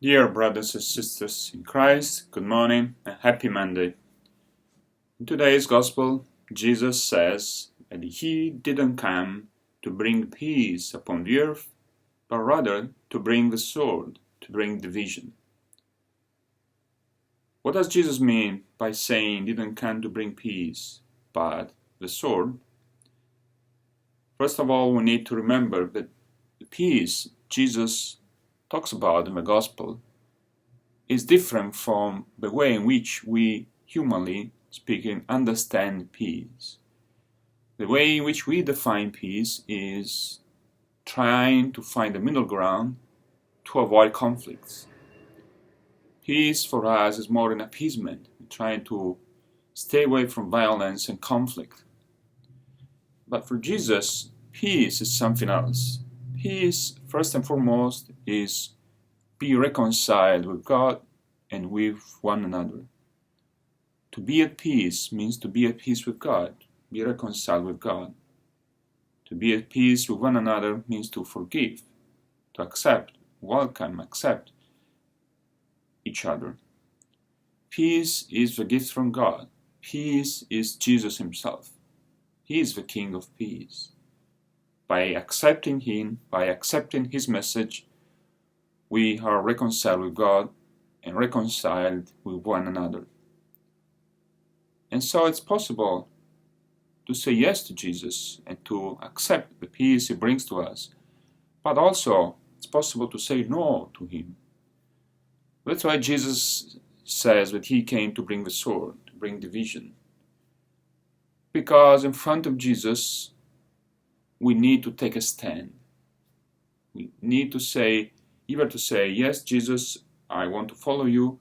Dear brothers and sisters in Christ, good morning and happy Monday. In today's Gospel, Jesus says that He didn't come to bring peace upon the earth, but rather to bring the sword, to bring division. What does Jesus mean by saying He didn't come to bring peace, but the sword? First of all, we need to remember that the peace Jesus talks about in the Gospel is different from the way in which we, humanly speaking, understand peace. The way in which we define peace is trying to find a middle ground to avoid conflicts. Peace for us is more an appeasement, trying to stay away from violence and conflict. But for Jesus, peace is something else. Peace, first and foremost, is be reconciled with God and with one another. To be at peace means to be at peace with God, be reconciled with God. To be at peace with one another means to forgive, to accept, welcome, accept each other. Peace is the gift from God. Peace is Jesus Himself. He is the King of peace. By accepting Him, by accepting His message, we are reconciled with God and reconciled with one another. And so it's possible to say yes to Jesus and to accept the peace He brings to us, but also it's possible to say no to Him. That's why Jesus says that He came to bring the sword, to bring division. Because in front of Jesus, we need to take a stand. We need to say, either to say, yes, Jesus, I want to follow you,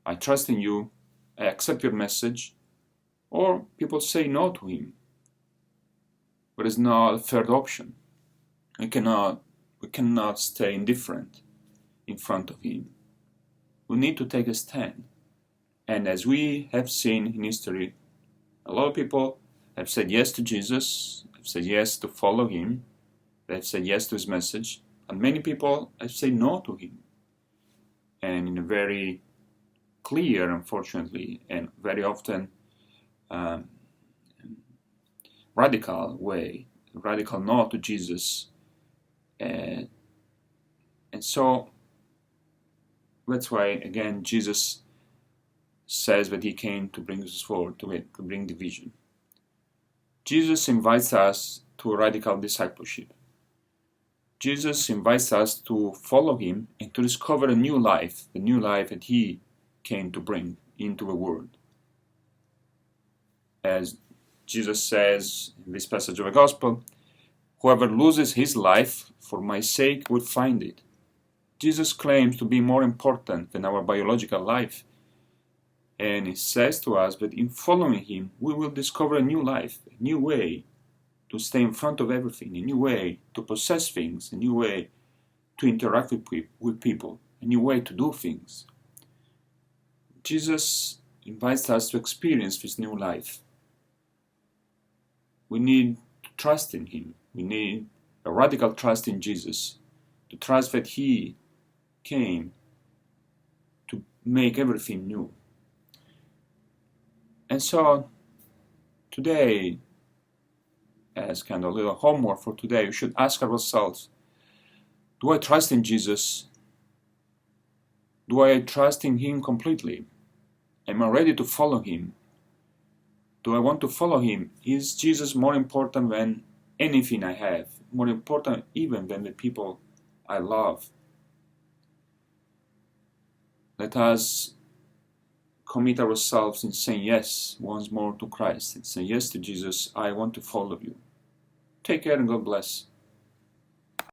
I trust in you, I accept your message, or people say no to Him. There is no third option. We cannot stay indifferent in front of Him. We need to take a stand. And as we have seen in history, a lot of people have said yes to Jesus, have said yes to follow Him, they have said yes to His message, and many people have said no to Him. And in a very clear, unfortunately, and very often radical way, radical no to Jesus. And so that's why, again, Jesus says that He came to bring the sword, to bring division. Jesus invites us to a radical discipleship. Jesus invites us to follow Him and to discover a new life, the new life that He came to bring into the world. As Jesus says in this passage of the Gospel, whoever loses his life for my sake will find it. Jesus claims to be more important than our biological life. And He says to us that in following Him, we will discover a new life, a new way to stay in front of everything, a new way to possess things, a new way to interact with people, a new way to do things. Jesus invites us to experience this new life. We need to trust in Him. We need a radical trust in Jesus, to trust that He came to make everything new. And so, today, as kind of a little homework for today, we should ask ourselves, do I trust in Jesus? Do I trust in Him completely? Am I ready to follow Him? Do I want to follow Him? Is Jesus more important than anything I have? More important even than the people I love? Let us commit ourselves in saying yes once more to Christ and say yes to Jesus. I want to follow you. Take care and God bless.